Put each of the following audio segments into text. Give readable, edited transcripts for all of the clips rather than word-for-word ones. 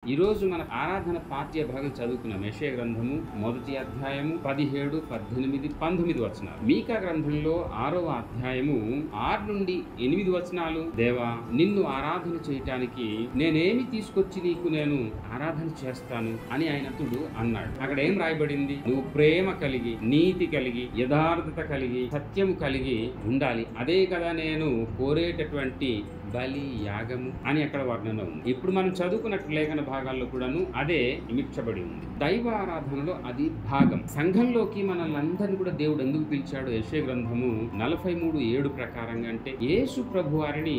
ఈ రోజు మన ఆరాధన పాఠ్య భాగం చదువుకున్నాం. యెషయా గ్రంథము 1వ అధ్యాయము 17, 18, 19 వచనాలు. మీకా గ్రంథంలో 6వ అధ్యాయము 6 నుండి 8 వచనాలు. దేవా, నిన్ను ఆరాధన చేయటానికి నేనేమి తీసుకొచ్చి నీకు నేను ఆరాధన చేస్తాను అని ఆయనతుడు అన్నాడు. అక్కడ ఏం రాయబడింది? నువ్వు ప్రేమ కలిగి, నీతి కలిగి, యథార్థత కలిగి, సత్యము కలిగి ఉండాలి. అదే కదా నేను కోరేటటువంటి బలి, యాగము అని అక్కడ వర్ణన ఉంది. ఇప్పుడు మనం చదువుకున్నట్టు లేఖన భాగాల్లో కూడాను అదే ఇమిడ్చబడి ఉంది. దైవ ఆరాధనలో అది భాగం. సంఘంలోకి మనల్ని అందరినీ కూడా దేవుడు ఎందుకు పిలిచాడు? యెషయా గ్రంథము 43:7 ప్రకారంగా అంటే యేసు ప్రభు వారిని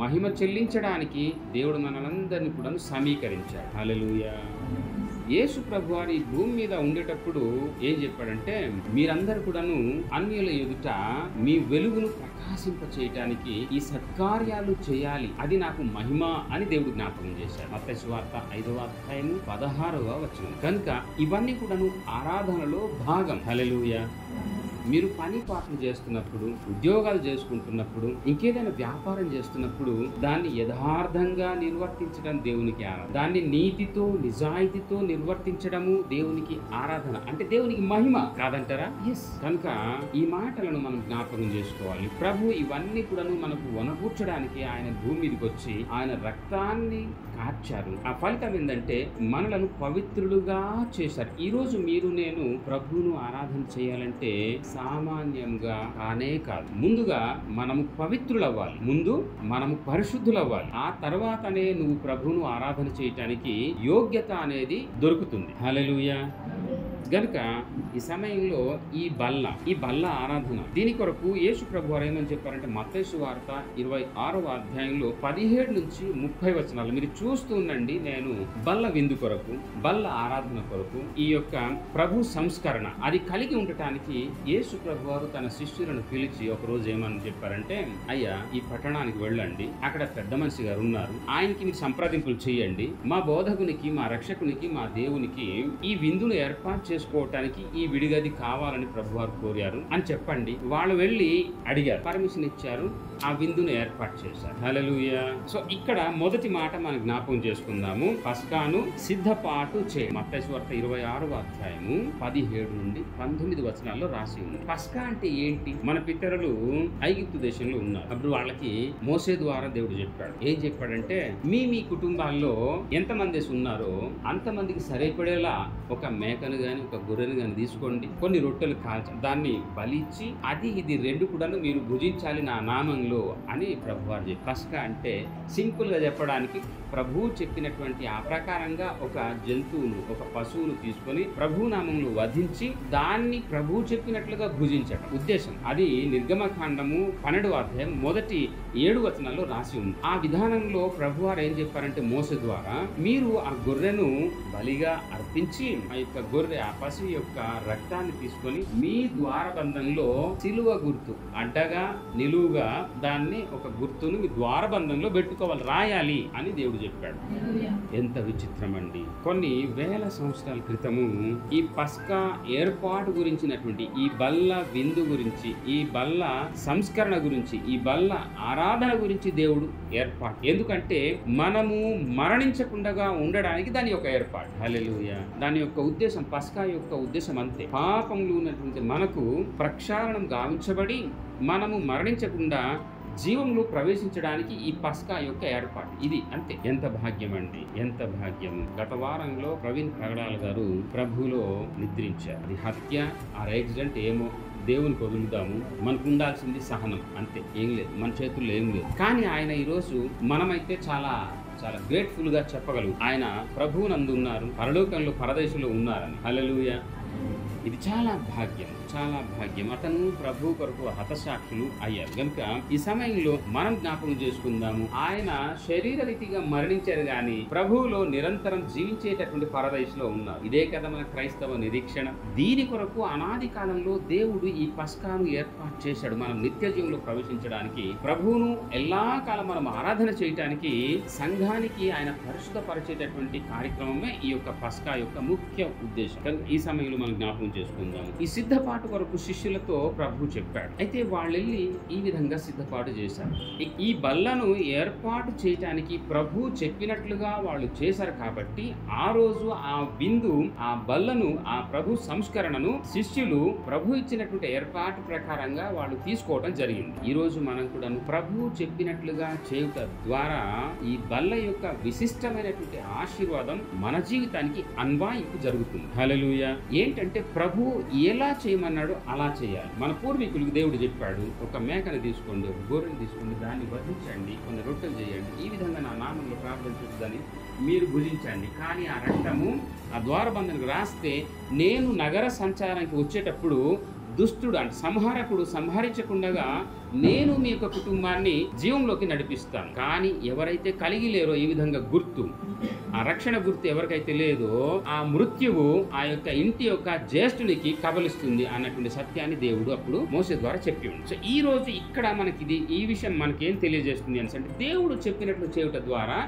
మహిమ చెల్లించడానికి దేవుడు మనలందరినీ కూడా సమీకరించాడు. హల్లెలూయా. యేసు ప్రభు వారి భూమి మీద ఉండేటప్పుడు ఏం చెప్పాడంటే, మీరందరూ కూడాను అన్యుల ఎదుట మీ వెలుగును ప్రకాశింప చేయటానికి ఈ సత్కార్యాలు చేయాలి, అది నాకు మహిమ అని దేవుడు జ్ఞాపకం చేశాడు. మత్తయి సువార్త 5వ అధ్యాయము 16వ వచనం. కనుక ఇవన్నీ కూడాను ఆరాధనలో భాగం. హల్లెలూయా. మీరు పని పాటలు చేస్తున్నప్పుడు, ఉద్యోగాలు చేసుకుంటున్నప్పుడు, ఇంకేదైనా వ్యాపారం చేస్తున్నప్పుడు దాన్ని యథార్థంగా నిర్వర్తించడం దేవునికి ఆరాధన. దాన్ని నీతితో, నిజాయితీతో నిర్వర్తించడము దేవునికి ఆరాధన. అంటే దేవునికి మహిమ కాదంటారా? ఎస్. కనుక ఈ మాటలను మనం జ్ఞాపకం చేసుకోవాలి. ప్రభు ఇవన్నీ కూడాను మనకు వనగూర్చడానికి ఆయన భూమి మీదకి వచ్చి ఆయన రక్తాన్ని కార్చారు. ఆ ఫలితం ఏంటంటే మనలను పవిత్రులుగా చేశారు. ఈ రోజు మీరు నేను ప్రభువును ఆరాధన చేయాలంటే సామాన్యంగా కానే కాదు. ముందుగా మనము పవిత్రులవ్వాలి, ముందు మనము పరిశుద్ధులవ్వాలి. ఆ తర్వాతనే నువ్వు ప్రభువును ఆరాధన చేయటానికి యోగ్యత అనేది దొరుకుతుంది. హల్లెలూయా. గనుక ఈ సమయంలో ఈ బల్ల ఆరాధన, దీని కొరకు యేసు ప్రభు వారు ఏమని చెప్పారంటే మత్తయి సువార్త 26వ అధ్యాయంలో 17 నుంచి 30 వచనాలు మీరు చూస్తూ ఉండండి. నేను బల్ల విందు కొరకు, బల్ల ఆరాధన కొరకు, ఈ యొక్క ప్రభు సంస్కరణ అది కలిగి ఉండటానికి యేసు ప్రభు వారు తన శిష్యులను పిలిచి ఒక రోజు ఏమని చెప్పారంటే, అయ్యా, ఈ పట్టణానికి వెళ్ళండి, అక్కడ పెద్ద మనిషి గారు ఉన్నారు, ఆయనకి మీరు సంప్రదింపులు చేయండి, మా బోధకునికి, మా రక్షకునికి, మా దేవునికి ఈ విందును ఏర్పాటు చేసుకోవటానికి ఈ విడిగది కావాలని ప్రభువారు కోరారు అని చెప్పండి. వాళ్ళు వెళ్ళి అడిగారు, పర్మిషన్ ఇచ్చారు, ఆ విందును ఏర్పాటు చేశారు. హల్లెలూయా. సో ఇక్కడ మొదటి మాట మనం జ్ఞాపకం చేసుకుందాము. పస్కాను సిద్ధపాటు చేయి. మత్తయి సువార్త 26వ అధ్యాయము 17 నుండి 19 వచనాల్లో రాసి ఉంది. పస్కా అంటే ఏంటి? మన పితరులు ఐగుప్తు దేశంలో ఉన్నారు. అప్పుడు వాళ్ళకి మోసే ద్వారా దేవుడు చెప్పాడు. ఏం చెప్పాడంటే, మీ కుటుంబాల్లో ఎంతమంది ఉన్నారో అంతమందికి సరిపడేలా ఒక మేకను గాని ఒక గొర్రెను గాని తీసుకోండి, కొన్ని రొట్టెలు కాల్చండి, దాన్ని బలిచ్చి అది ఇది రెండు కూడాను మీరు భుజించాలి నా నామంలో అని ప్రభువారు చెప్పారు. పస్కా అంటే సింపుల్ గా చెప్పడానికి ప్రభువు చెప్పినటువంటి ఆ ప్రకారంగా ఒక జంతువును, ఒక పశువును తీసుకొని ప్రభు నామంలో వధించి దాన్ని ప్రభువు చెప్పినట్లుగా భుజించడం ఉద్దేశం. అది నిర్గమకాండము 12వ అధ్యాయం మొదటి 7 వచనాల్లో రాసి ఉంది. ఆ విధానంలో ప్రభువారు ఏం చెప్పారంటే మోసే ద్వారా, మీరు ఆ గొర్రెను బలిగా అర్పించి ఆ యొక్క గొర్రె, ఆ పశువు యొక్క రక్తాన్ని తీసుకొని మీ ద్వారబంధంలో సిలువ గుర్తు అడ్డగా నిలువుగా దాన్ని ఒక గుర్తును మీ ద్వారబంధంలో పెట్టుకోవాలి, రాయాలి అని దేవుడు చెప్పాడు. ఎంత విచిత్రం అండి. కొన్ని వేల సంవత్సరాల క్రితము ఈ పస్కా ఏర్పాటు గురించినటువంటి ఈ బల్ల విందు గురించి, ఈ బల్ల సంస్కరణ గురించి, ఈ బల్ల ఆరాధన గురించి దేవుడు ఏర్పాటు. ఎందుకంటే మనము మరణించకుండా ఉండడానికి దాని యొక్క ఏర్పాటు. హల్లెలూయా. దాని యొక్క ఉద్దేశం, పస్కా యొక్క ఉద్దేశం అంతే. పాపంలో ఉన్నటువంటి మనకు ప్రక్షాళనం గావించబడి మనము మరణించకుండా జీవంలో ప్రవేశించడానికి ఈ పస్కా యొక్క ఏర్పాటు ఇది అంతే. ఎంత భాగ్యం అండి, ఎంత భాగ్యం. గత వారంలో ప్రవీణ్ ప్రగడాల గారు ప్రభువులో నిద్రించారు. అది హత్య ఆర్ యాక్సిడెంట్ ఏమో దేవునికి వదులుదాము, మనకు ఉండాల్సింది సహనం అంతే, ఏం లేదు, మన చేతుల్లో ఏం లేదు. కానీ ఆయన ఈరోజు మనమైతే చాలా గ్రేట్ఫుల్ గా చెప్పగలరు, ఆయన ప్రభువునందు ఉన్నారు, పరలోకంలో పరదేశంలో ఉన్నారని. హల్లెలూయా. ఇది చాలా భాగ్యం, చాలా భాగ్యం. అతను ప్రభు కొరకు హతసాక్షులు అయ్యారు. కనుక ఈ సమయంలో మనం జ్ఞాపకం చేసుకుందాము, ఆయన శరీర రీతిగా మరణించారు గాని ప్రభువులో నిరంతరం జీవించేటటువంటి పరదేశంలో ఉన్నారు. ఇదే కదా మన క్రైస్తవ నిరీక్షణ. దీని కొరకు అనాది కాలంలో దేవుడు ఈ పస్కాను ఏర్పాటు చేశాడు. మనం నిత్య జీవంలో ప్రవేశించడానికి, ప్రభువును ఎల్లా కాలం మనం ఆరాధన చేయటానికి, సంఘానికి ఆయన పరిశుద్ధపరిచేటటువంటి కార్యక్రమమే ఈ యొక్క పస్కా యొక్క ముఖ్య ఉద్దేశం. ఈ సమయంలో మనం జ్ఞాపకం చేసుకుందాము. ఈ సిద్ధపాటు ఏర్పాటు వరకు శిష్యులతో ప్రభు చెప్పాడు. అయితే వాళ్ళెళ్ళి ఈ విధంగా సిద్ధపాటు చేశారు. ఈ బల్లను ఏర్పాటు చేయటానికి ప్రభు చెప్పినట్లుగా వాళ్ళు చేశారు కాబట్టి ఆ రోజు ఆ విందు, ఆ బల్లను, ఆ ప్రభు సంస్కరణను శిష్యులు ప్రభు ఇచ్చినటువంటి ఏర్పాటు ప్రకారంగా వాళ్ళు తీసుకోవడం జరిగింది. ఈ రోజు మనం కూడా ప్రభు చెప్పినట్లుగా చేయుట ద్వారా ఈ బల్ల యొక్క విశిష్టమైనటువంటి ఆశీర్వాదం మన జీవితానికి అన్వాయింపు జరుగుతుంది. హల్లెలూయా. ఏంటంటే ప్రభు ఎలా చేయమన్నాడో అలా చేయాలి. మన పూర్వీకులకు దేవుడు చెప్పాడు, ఒక మేకను తీసుకోండి, ఒక గొర్రెను తీసుకోండి, దాన్ని వధించండి, కొన్ని రొట్టెలు చేయండి, ఈ విధంగా నా నామంలో ప్రార్థన చేస్తుందని మీరు భుజించండి. కానీ ఆ రక్తము ఆ ద్వారబంధనకు రాస్తే నేను నగర సంచారానికి వచ్చేటప్పుడు దుష్టుడు అంటే సంహారకుడు సంహరించకుండా నేను మీ యొక్క కుటుంబాన్ని జీవంలోకి నడిపిస్తాను. కానీ ఎవరైతే కలిగి లేరో ఈ విధంగా గుర్తు, ఆ రక్షణ గుర్తు ఎవరికైతే లేదో ఆ మృత్యువు ఆ యొక్క ఇంటి యొక్క జ్యేష్ఠునికి కబలిస్తుంది అన్నటువంటి సత్యాన్ని దేవుడు అప్పుడు మోసే ద్వారా చెప్పి ఉంది. సో ఈ రోజు ఇక్కడ మనకి ఈ విషయం మనకేం తెలియజేస్తుంది అంటే దేవుడు చెప్పినట్లు చేయుట ద్వారా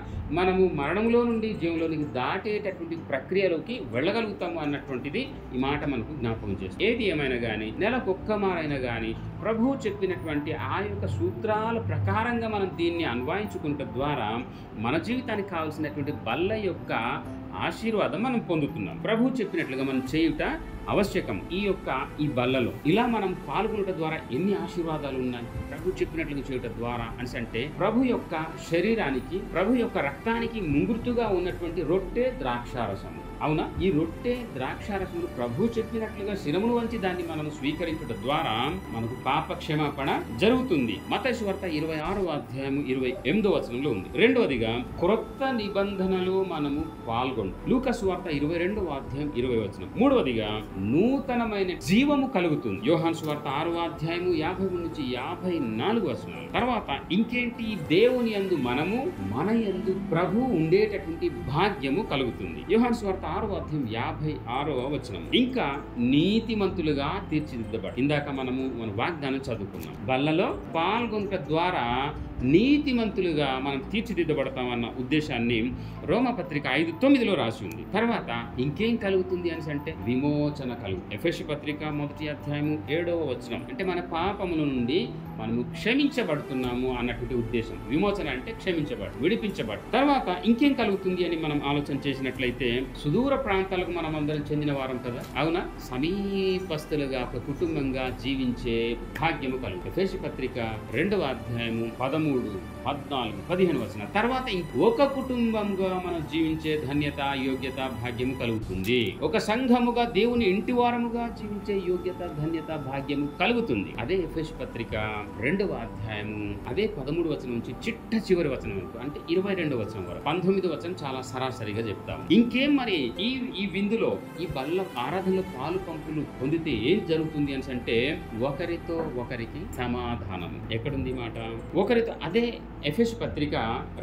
మనము మరణంలో నుండి జీవంలోనికి దాటేటటువంటి ప్రక్రియలోకి వెళ్ళగలుగుతాము అన్నటువంటిది ఈ మాట మనకు జ్ఞాపకం చేస్తుంది. ఏది ఏమైనా కానీ నెలకొక్క మారైనా కానీ ప్రభువు చెప్పినటువంటి ఆ యొక్క సూత్రాల ప్రకారంగా మనం దీన్ని అన్వయించుకున్న ద్వారా మన జీవితానికి కావాల్సినటువంటి బల్ల యొక్క ఆశీర్వాదం మనం పొందుతున్నాం. ప్రభు చెప్పినట్లుగా మనం చేయుట ఆవశ్యకం. ఈ బల్లలో ఇలా మనం పాల్గొనడం ద్వారా ఎన్ని ఆశీర్వాదాలు ఉన్నాయి. ప్రభు చెప్పినట్లుగా చేయుట ద్వారా అంటే ప్రభు యొక్క శరీరానికి, ప్రభు యొక్క రక్తానికి ముంగుర్తుగా ఉన్నటువంటి రొట్టె ద్రాక్షారసము. అవునా? ఈ రొట్టె ద్రాక్షారసములు ప్రభు చెప్పినట్లుగా శిరమును వంచి దాన్ని మనం స్వీకరించడం ద్వారా మనకు పాప క్షమాపణ జరుగుతుంది. మత్తయి సువార్త 26వ అధ్యాయము 28వ వచనంలో ఉంది. రెండవదిగా క్రొత్త నిబంధనలో మనము పాల్గొంటాం. లూకా సువార్త 22వ అధ్యాయం 20వ వచనం. మూడవదిగా నూతనమైన జీవము కలుగుతుంది. యోహాను సువార్త 6వ అధ్యాయము 53 నుంచి 54 వచనాలు. తర్వాత ఇంకేంటి? దేవుని యందు మనము, మన యందు ప్రభు ఉండేటటువంటి భాగ్యము కలుగుతుంది. యోహాను సువార్త 6వ అధ్యాయం 56వ వచనం. ఇంకా నీతిమంతులుగా తీర్చిదిద్దబడి, ఇందాక మన వాగ్దానం చదువుకున్నాం, బల్లలో పాల్గొనట ద్వారా నీతిమంతులుగా మనం తీర్చిదిద్దబడతామన్న ఉద్దేశాన్ని రోమపత్రిక 5:9లో రాసి ఉంది. తర్వాత ఇంకేం కలుగుతుంది అంటే విమోచన కలుగు. ఎఫెసీ పత్రిక 1వ అధ్యాయము 7వ వచనం. అంటే మన పాపముల నుండి మనము క్షమించబడుతున్నాము అన్నటువంటి ఉద్దేశం. విమోచన అంటే క్షమించబడు, విడిపించబడు. తర్వాత ఇంకేం కలుగుతుంది అని మనం ఆలోచన చేసినట్లయితే సుదూర ప్రాంతాలకు మనం అందరం చెందిన వారం కదా, అవునా? సమీపస్తులుగా ఒక కుటుంబంగా జీవించే భాగ్యము కలుగు. ఎఫెసీ పత్రిక 2వ అధ్యాయము 13, 14, 15 వచనం. తర్వాత ఇంకొక కుటుంబంగా మనం జీవించే ధన్యత, యోగ్యత, భాగ్యము కలుగుతుంది. ఒక సంఘముగా దేవుని ఇంటి వారముగా జీవించే యోగ్యత, ధన్యత, భాగ్యము కలుగుతుంది. అదే ఎఫెసీ పత్రిక 2వ అధ్యాయము అదే 13 వచనం నుంచి చిట్ట చివరి వచనం వరకు, అంటే 22వ వచనం వరకు. 19వ వచనం చాలా సరాసరిగా చెప్తాం. ఇంకేం మరి ఈ విందులో, ఈ బల్ల ఆరాధనలో పాలు పంపులు పొందితే ఏం జరుగుతుంది అంటే ఒకరితో ఒకరికి సమాధానము. ఎక్కడుంది మాట? ఒకరితో. అదే ఎఫెసీ పత్రిక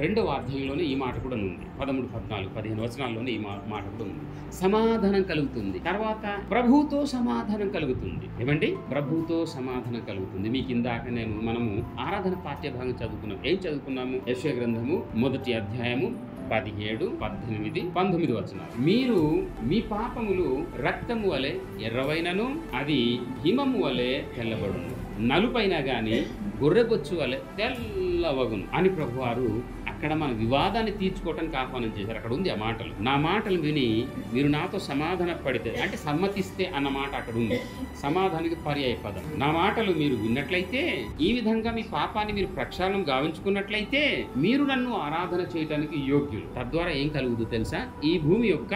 2వ అధ్యాయంలోనే ఈ మాట కూడా ఉంది. 13, 14, 15 వచనాల్లోనే ఈ మాట కూడా ఉంది. సమాధానం కలుగుతుంది. తర్వాత ప్రభువుతో సమాధానం కలుగుతుంది. ఏమండి? ప్రభువుతో సమాధానం కలుగుతుంది. మీకు ఇందాక మనము ఆరాధన పాఠ్య భాగం చదువుకున్నాం. ఏం చదువుకున్నాము? యెషయా గ్రంథము 1వ అధ్యాయము 17, 18, 19 వచనాలు. మీరు మీ పాపములు రక్తము వలె ఎర్రవైనను అది హిమము వలె తెల్లబడును, నలుపైనా గాని గొర్రెబొచ్చు వలె తెల్లవగును అని ప్రభువారు అక్కడ మన వివాదాన్ని తీర్చుకోవటానికి ఆహ్వానం చేశారు. అక్కడ ఉంది ఆ మాటలు. నా మాటలు విని మీరు నాతో సమాధాన పడితే, అంటే సమ్మతిస్తే అన్న మాట అక్కడ ఉంది. సమాధానానికి పర్యాయ పదం. నా మాటలు మీరు విన్నట్లయితే, ఈ విధంగా మీ పాపాన్ని మీరు ప్రక్షాళన గావించుకున్నట్లయితే మీరు నన్ను ఆరాధన చేయడానికి యోగ్యులు. తద్వారా ఏం కలుగుతుందో తెలుసా? ఈ భూమి యొక్క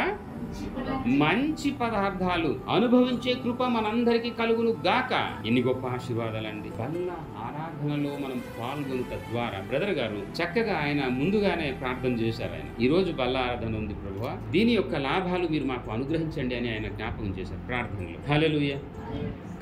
మంచి పదార్థాలు అనుభవించే కృప మనందరికీ కలుగును గాక. ఎన్ని గొప్ప ఆశీర్వాదాలండి. బల్ల ఆరాధనలో మనం పాల్గొనుట ద్వారా బ్రదర్ గారు చక్కగా ఆయన ముందుగానే ప్రార్థన చేశారు. ఆయన ఈ రోజు బల్ల ఆరాధన ఉంది ప్రభువా, దీని యొక్క లాభాలు మీరు మాకు అనుగ్రహించండి అని ఆయన జ్ఞాపకం చేశారు ప్రార్థనలో. హల్లెలూయా.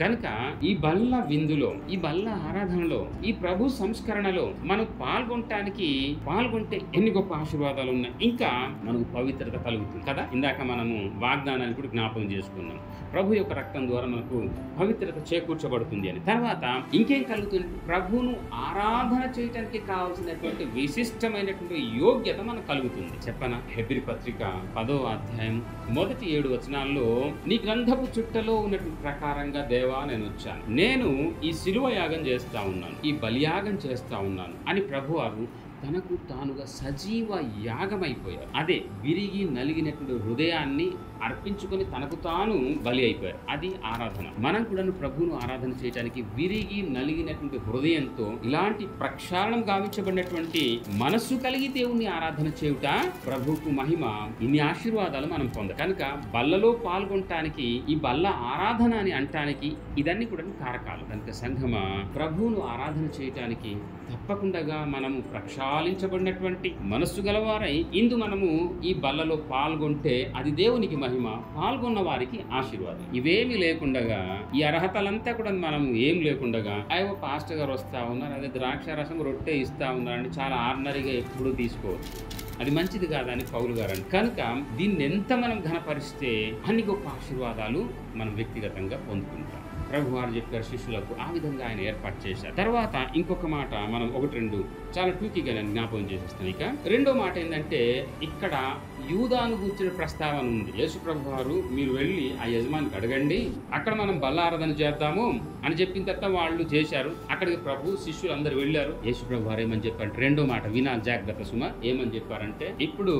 కనుక ఈ బల్ల విందులో, ఈ బల్ల ఆరాధనలో, ఈ ప్రభు సంస్కరణలో మనం పాల్గొంటే ఎన్ని గొప్ప ఆశీర్వాదాలు ఉన్నాయి. ఇంకా మనకు పవిత్రత కలుగుతుంది కదా. ఇందాక మనము వాగ్దానాన్ని కూడా జ్ఞాపకం చేసుకున్నాం. ప్రభు యొక్క రక్తం ద్వారా మనకు పవిత్రత చేకూర్చబడుతుంది అని. తర్వాత ఇంకేం కలుగుతుంది? ప్రభువును ఆరాధన చేయడానికి కావాల్సినటువంటి విశిష్టమైనటువంటి యోగ్యత మనకు కలుగుతుంది. చెప్పనా? హెబ్రీ పత్రిక 10వ అధ్యాయం 1, 7 వచనాల్లో నీ గ్రంథపు చుట్టలో ఉన్నటువంటి ప్రకారంగా దేవా నేను వచ్చాను, నేను ఈ శిలువ యాగం చేస్తా ఉన్నాను, ఈ బలియాగం చేస్తా ఉన్నాను అని ప్రభువారు తనకు తానుగా సజీవ యాగమైపోయారు. అదే విరిగి నలిగినటువంటి హృదయాన్ని అర్పించుకొని తనకు తాను బలి అయిపోయారు. అది ఆరాధన. మనం కూడా ప్రభువును ఆరాధన చేయడానికి విరిగి నలిగినటువంటి హృదయంతో ఇలాంటి ప్రక్షాళనం గావించబడినటువంటి మనస్సు కలిగి దేవుణ్ణి ఆరాధన చేయుట ప్రభువుకు మహిమ. ఇన్ని ఆశీర్వాదాలు మనం పొందాలి కనుక బల్లలో పాల్గొనటానికి, ఈ బల్ల ఆరాధన అని అంటానికి ఇదన్నీ కూడా కారకాలు. కనుక సంఘమా, ప్రభువును ఆరాధన చేయటానికి తప్పకుండా మనము ప్రక్షాళించబడినటువంటి మనస్సు గలవారై ఇందు మనము ఈ బల్లలో పాల్గొంటే అది దేవునికి మహిమ, పాల్గొన్న వారికి ఆశీర్వాదం. ఇవేమి లేకుండగా, ఈ అర్హతలంతా కూడా మనం ఏం లేకుండగా అయ్యో పాస్టర్ గారు వస్తా ఉన్నారు, అదే ద్రాక్ష రసం రొట్టె ఇస్తా ఉన్నారని చాలా ఆర్డినరీగా ఎప్పుడు తీసుకోవచ్చు. అది మంచిది కాదని పౌలు గారు అని. కనుక దీన్ని ఎంత మనం ఘనపరిస్తే అన్ని గొప్ప ఆశీర్వాదాలు మనం వ్యక్తిగతంగా పొందుకుంటాం. ప్రభు వారు చెప్పారు శిష్యులకు, ఆ విధంగా ఆయన ఏర్పాటు చేశారు. తర్వాత ఇంకొక మాట మనం 1-2 చాలా టూకీగా నేను జ్ఞాపకం చేసేస్తాను. ఇక రెండో మాట ఏంటంటే, ఇక్కడ యూదాను గురించిన ప్రస్తావన ఉంది. యేసు ప్రభు వారు మీరు వెళ్ళి ఆ యజమానికి అడగండి, అక్కడ మనం బల్లారాధన చేద్దాము అని చెప్పిన తర్వాత వాళ్ళు చేశారు. అక్కడికి ప్రభు శిష్యులు అందరు వెళ్ళారు. యేసు ప్రభు వారు ఏమని చెప్పారు, రెండో మాట వినాలి జాగ్రత్త సుమ. ఏమని చెప్పారంటే, ఇప్పుడు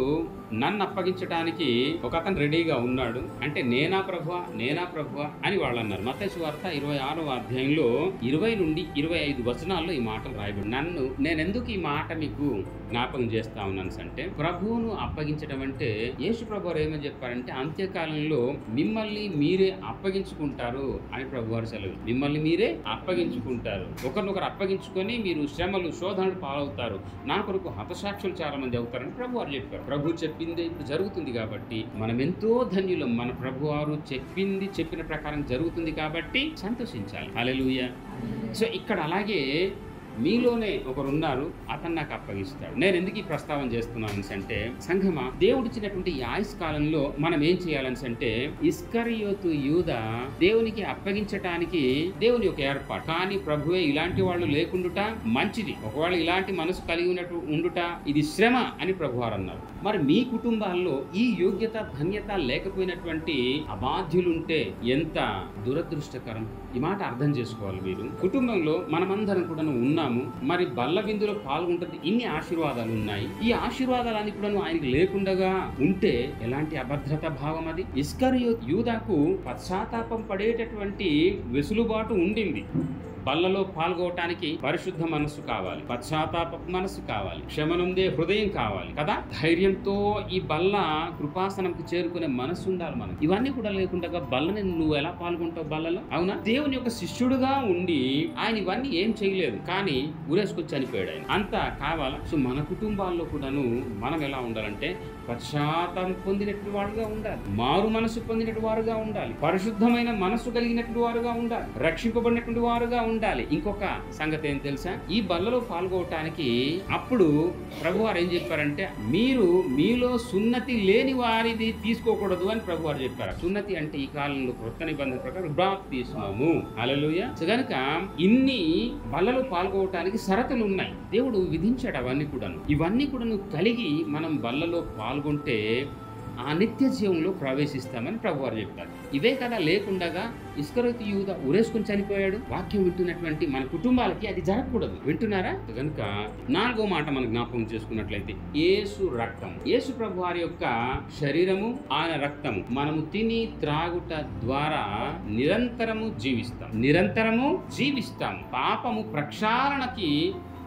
నన్ను అప్పగించడానికి ఒక అతను రెడీగా ఉన్నాడు అంటే నేనా ప్రభువా అని వాళ్ళు అన్నారు. మత్తయి సువార్త 26వ అధ్యాయంలో 20-25 వచనాల్లో ఈ మాటలు రాయబడి. నేనెందుకు ఈ మాట మీకు జ్ఞాపకం చేస్తా ఉన్నాను అంటే, ప్రభువును అప్పగించడం అంటే యేసు ప్రభు వారు ఏమని చెప్పారంటే, అంత్యకాలంలో మిమ్మల్ని మీరే అప్పగించుకుంటారు అని ప్రభు వారు సెలవు. మిమ్మల్ని మీరే అప్పగించుకుంటారు, ఒకరినొకరు అప్పగించుకొని మీరు శ్రమలు శోధనలు పాలవుతారు, నా కొరకు హతసాక్షులు చాలా మంది అవుతారని ప్రభు వారు చెప్పారు. ప్రభు చెప్పింది ఇప్పుడు జరుగుతుంది కాబట్టి మనం ఎంతో ధన్యులం. మన ప్రభు వారు చెప్పిన ప్రకారం జరుగుతుంది కాబట్టి సంతోషించాలి. హల్లెలూయా. సో ఇక్కడ అలాగే మీలోనే ఒకరున్నారు, అతను నాకు అప్పగిస్తాడు. నేను ఎందుకు ఈ ప్రస్తావన చేస్తున్నాను అంటే, సంఘమా, దేవుడిచ్చినటువంటి ఈ ఆయుష్ కాలంలో మనం ఏం చేయాలని అంటే, ఇస్కరియోతు యూదా దేవునికి అప్పగించటానికి దేవుని యొక్క ఏర్పాటు. కానీ ప్రభువే ఇలాంటి వాళ్ళు లేకుండుట మంచిది, ఒకవేళ ఇలాంటి మనసు కలిగి ఉండుట ఇది శ్రమ అని ప్రభువారు అన్నారు. మరి మీ కుటుంబాల్లో ఈ యోగ్యత ధన్యత లేకపోయినటువంటి అబాధ్యులుంటే ఎంత దురదృష్టకరం. ఈ మాట అర్థం చేసుకోవాలి మీరు. కుటుంబంలో మనమందరం కూడా ఉన్నాము, మరి బల్ల విందులో పాల్గొంటుంది. ఇన్ని ఆశీర్వాదాలు ఉన్నాయి. ఈ ఆశీర్వాదాలన్నీ కూడా ఆయనకి లేకుండగా ఉంటే ఎలాంటి అభద్రత భావం అది. ఇస్కరియోతు యూదాకు పశ్చాత్తాపం పడేటటువంటి వెసులుబాటు ఉండింది. బల్లలో పాల్గొనటానికి పరిశుద్ధ మనస్సు కావాలి, పశ్చాత్తాప మనస్సు కావాలి, క్షమనుందే హృదయం కావాలి కదా. ధైర్యంతో ఈ బల్ల కృపాసనంకి చేరుకునే మనస్సు ఉండాలి మనం. ఇవన్నీ కూడా లేకుండా బల్లని నువ్వు ఎలా పాల్గొంటావు బల్లలో? అవునా? దేవుని యొక్క శిష్యుడుగా ఉండి ఆయన ఇవన్నీ ఏం చేయలేదు, కానీ ఊరేసుకొచ్చి చనిపోయాడు ఆయన. అంతా కావాలా? సో మన కుటుంబాల్లో కూడాను మనం ఎలా ఉండాలంటే పశ్చాత్తాపం పొందినట్టు వారుగా ఉండాలి, మారు మనసు పొందినట్టు వారుగా ఉండాలి, పరిశుద్ధమైన మనస్సు కలిగినట్టు వారుగా ఉండాలి, రక్షింపబడినటువంటి వారుగా ఉండాలి. ఇంకొక సంగతి ఏం తెలుసా, ఈ బల్లలో పాల్గొనటానికి అప్పుడు ప్రభువారు ఏం చెప్పారంటే, మీరు మీలో సున్నతి లేని వారిది తీసుకోకూడదు అని ప్రభువారు చెప్పారు. సున్నతి అంటే ఈ కాలంలో కొత్త నిబంధన ప్రకారం బాప్తిస్మము. హల్లెలూయా. కనుక ఇన్ని బల్లలో పాల్గొనటానికి షరతులు ఉన్నాయి, దేవుడు విధించాడు అవన్నీ కూడాను. ఇవన్నీ కూడాను కలిగి మనం బల్లలో పాల్గొంటే ఆ నిత్య జీవంలో ప్రవేశిస్తామని ప్రభువారు చెప్పారు. ఇవే కదా లేకుండగా ఇస్కరియోతు యూదా ఊరేసుకుని చనిపోయాడు. వాక్యం వింటున్నటువంటి మన కుటుంబాలకి అది జరగకూడదు. వింటున్నారా? కనుక 4వ మాట మనం జ్ఞాపకం చేసుకున్నట్లయితే, యేసు రక్తం, యేసు ప్రభువారి యొక్క శరీరము, ఆయన రక్తము మనము తిని త్రాగుట ద్వారా నిరంతరము జీవిస్తాము. పాపము ప్రక్షాళనకి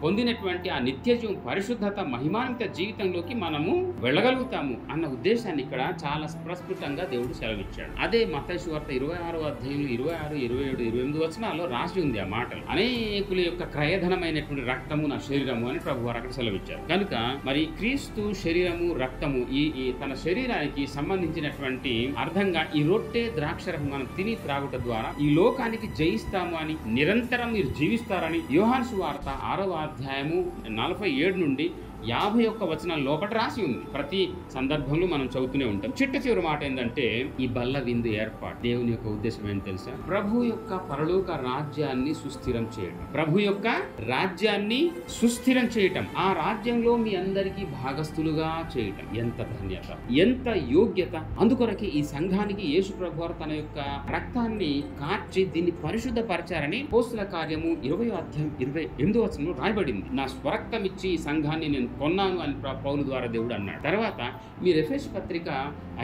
పొందినటువంటి ఆ నిత్యజీవం, పరిశుద్ధత, మహిమాన్విత జీవితంలోకి మనము వెళ్ళగలుగుతాము అన్న ఉద్దేశాన్ని ఇక్కడ చాలా ప్రస్ఫుటంగా దేవుడు సెలవిచ్చాడు. అదే మత్తయి సువార్త 26వ అధ్యాయంలో 26, 27, 28 వచనాల్లో రాసి ఉంది ఆ మాటలు. అనేకుల యొక్క క్రయధనమైనటువంటి రక్తము నా శరీరము అని ప్రభువారు అక్కడ సెలవిచ్చారు. కనుక మరి క్రీస్తు శరీరము, రక్తము ఈ తన శరీరానికి సంబంధించినటువంటి అర్థంగా ఈ రొట్టె ద్రాక్షరసం మనం తిని త్రాగుట ద్వారా ఈ లోకానికి జయిస్తాము అని, నిరంతరం మీరు జీవిస్తారని యోహాను సువార్త 6వ అధ్యాయము 47 నుండి 51 వచనం లోపల రాసి ఉంది. ప్రతి సందర్భంలో మనం చదువుతూనే ఉంటాం. చిట్ట చివరి మాట ఏంటంటే ఈ బల్ల విందు ఏర్పాటు. దేవుని యొక్క ఉద్దేశం ఏంటి తెలుసా? ప్రభు యొక్క పరలోక రాజ్యాన్ని సుస్థిరం చేయడం. ప్రభు యొక్క రాజ్యాన్ని సుస్థిరం చేయటం, ఆ రాజ్యంలో మీ అందరికీ భాగస్థులుగా చేయటం. ఎంత ధన్యత, ఎంత యోగ్యత! అందుకొరకే ఈ సంఘానికి యేసు ప్రభు వారు తన యొక్క రక్తాన్ని కార్చి దీన్ని పరిశుద్ధపరచారని అపోస్తలుల కార్యము 20వ అధ్యాయం 28వ వచనంలో రాయబడింది. నా స్వరక్తం ఇచ్చి ఈ సంఘాన్ని నేను కొన్నాను అని పౌలు ద్వారా దేవుడు అన్నాడు. తర్వాత మీరు ఎఫెసు పత్రిక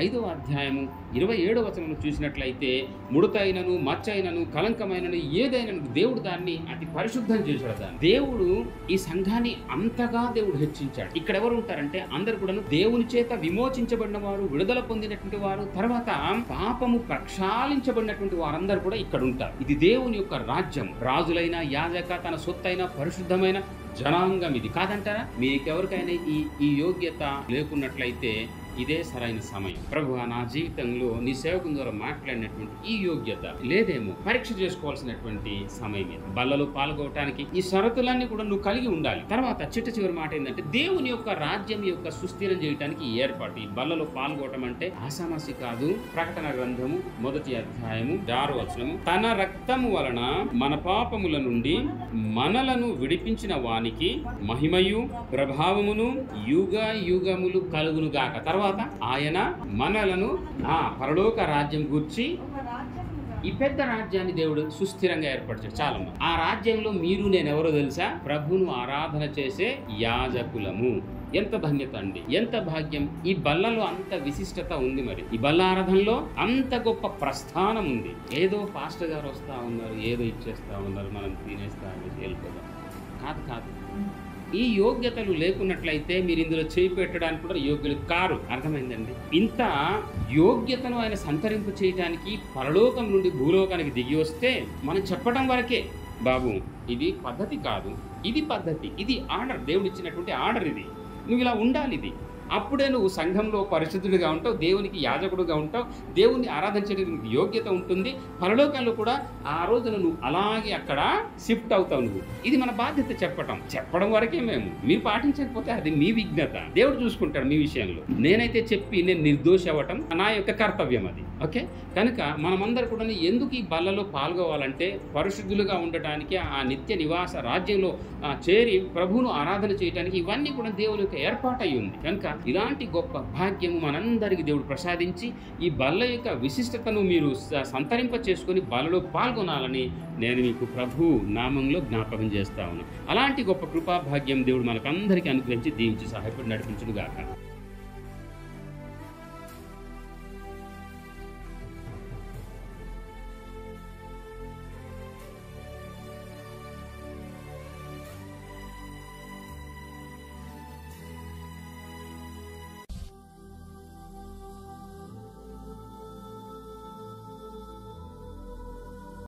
5వ అధ్యాయము 27వ వచనంలో చూసినట్లయితే ముడతైనను మచ్చైనను కలంకమైనను ఏదైనను దేవుడు దాన్ని అతి పరిశుద్ధం చేశాడు. దాన్ని దేవుడు ఈ సంఘాన్ని అంతగా దేవుడు హెచ్చించాడు. ఇక్కడ ఎవరు ఉంటారంటే అందరు కూడా దేవుని చేత విమోచించబడిన వారు, విడుదల పొందినటువంటి వారు, తర్వాత పాపము ప్రక్షాళించబడినటువంటి వారందరూ కూడా ఇక్కడ ఉంటారు. ఇది దేవుని యొక్క రాజ్యం. రాజులైన, యాజక, తన సొత్తైన పరిశుద్ధమైన జనాంగం ఇది. కాదంటారా? మీకెవరికైనా ఈ యోగ్యత లేకున్నట్లయితే ఇదే సరైన సమయం. ప్రభువా, నా జీవితంలో నీ సేవకుని ద్వారా మాట్లాడినటువంటి ఈ యోగ్యత లేదేమో, పరీక్ష చేసుకోవాల్సినటువంటి సమయం ఇది. బల్లలో పాల్గొనడానికి ఈ షరతులన్నీ కూడా నువ్వు కలిగి ఉండాలి. తర్వాత చిట్ట చివరి మాట ఏంటంటే దేవుని యొక్క రాజ్యం యొక్క సుస్థిరం చేయడానికి ఏర్పాటు. ఈ బల్లలో పాల్గొనడం అంటే ఆసామాసి కాదు. ప్రకటన గ్రంథము 1వ అధ్యాయము 6వ వచనము, తన రక్తము వలన మన పాపముల నుండి మనలను విడిపించిన వానికి మహిమయు ప్రభావమును యుగ యుగములు కలుగును గాక. తర్వాత ఆయన మనలను పరలోక రాజ్యం గూర్చి ఈ పెద్ద రాజ్యాన్ని దేవుడు సుస్థిరంగా ఏర్పరిచాడు. చాలా ఆ రాజ్యంలో మీరు నేనెవరో తెలుసా? ప్రభువును ఆరాధన చేసే యాజకులము. ఎంత ధన్యత అండి, ఎంత భాగ్యం! ఈ బల్లలో అంత విశిష్టత ఉంది. మరి ఈ బల్ల ఆరాధనలో అంత గొప్ప ప్రస్థానం ఉంది. ఏదో పాస్టర్ గారు వస్తా ఉన్నారు, ఏదో ఇచ్చేస్తా ఉన్నారు, మనం తినేస్తా వెళ్ళిపోదాం. కాదు. ఈ యోగ్యతలు లేకున్నట్లయితే మీరు ఇందులో చేయి పెట్టడానికి కూడా యోగ్యులు కారు. అర్థమైందండి? ఇంత యోగ్యతను ఆయన సంతరింపు చేయడానికి పరలోకం నుండి భూలోకానికి దిగి వస్తే మనం చెప్పడం వరకే, బాబు ఇది పద్ధతి కాదు, ఇది పద్ధతి, ఇది ఆర్డర్, దేవుడు ఇచ్చినటువంటి ఆర్డర్, ఇది నువ్వు ఇలా ఉండాలి, ఇది అప్పుడే నువ్వు సంఘంలో పరిశుద్ధుడిగా ఉంటావు, దేవునికి యాజకుడుగా ఉంటావు, దేవుని ఆరాధించడానికి నీకు యోగ్యత ఉంటుంది. పరలోకంలో కూడా ఆ రోజున నువ్వు అలాగే అక్కడ షిఫ్ట్ అవుతావు. నువ్వు ఇది మన బాధ్యత చెప్పడం వరకే. మీరు పాటించకపోతే అది మీ విఘ్నత, దేవుడు చూసుకుంటాడు మీ విషయంలో. నేనైతే చెప్పి నేను నిర్దోషి అవ్వటం నా యొక్క కర్తవ్యం అది. ఓకే, కనుక మనమందరూ కూడా ఎందుకు ఈ బల్లలో పాల్గొవాలంటే పరిశుద్ధులుగా ఉండటానికి, ఆ నిత్య నివాస రాజ్యంలో చేరి ప్రభువును ఆరాధన చేయడానికి. ఇవన్నీ కూడా దేవుని యొక్క ఏర్పాటు అయి ఉంది. కనుక ఇలాంటి గొప్ప భాగ్యము మనందరికీ దేవుడు ప్రసాదించి ఈ బల్ల యొక్క విశిష్టతను మీరు సంతరింప చేసుకొని బల్లలో పాల్గొనాలని నేను మీకు ప్రభు నామంలో జ్ఞాపకం చేస్తా ఉన్నాను. అలాంటి గొప్ప కృపా భాగ్యం దేవుడు మనకందరికీ అనుగ్రహించి దీవించి సహాయపడి నడిపించును గాక.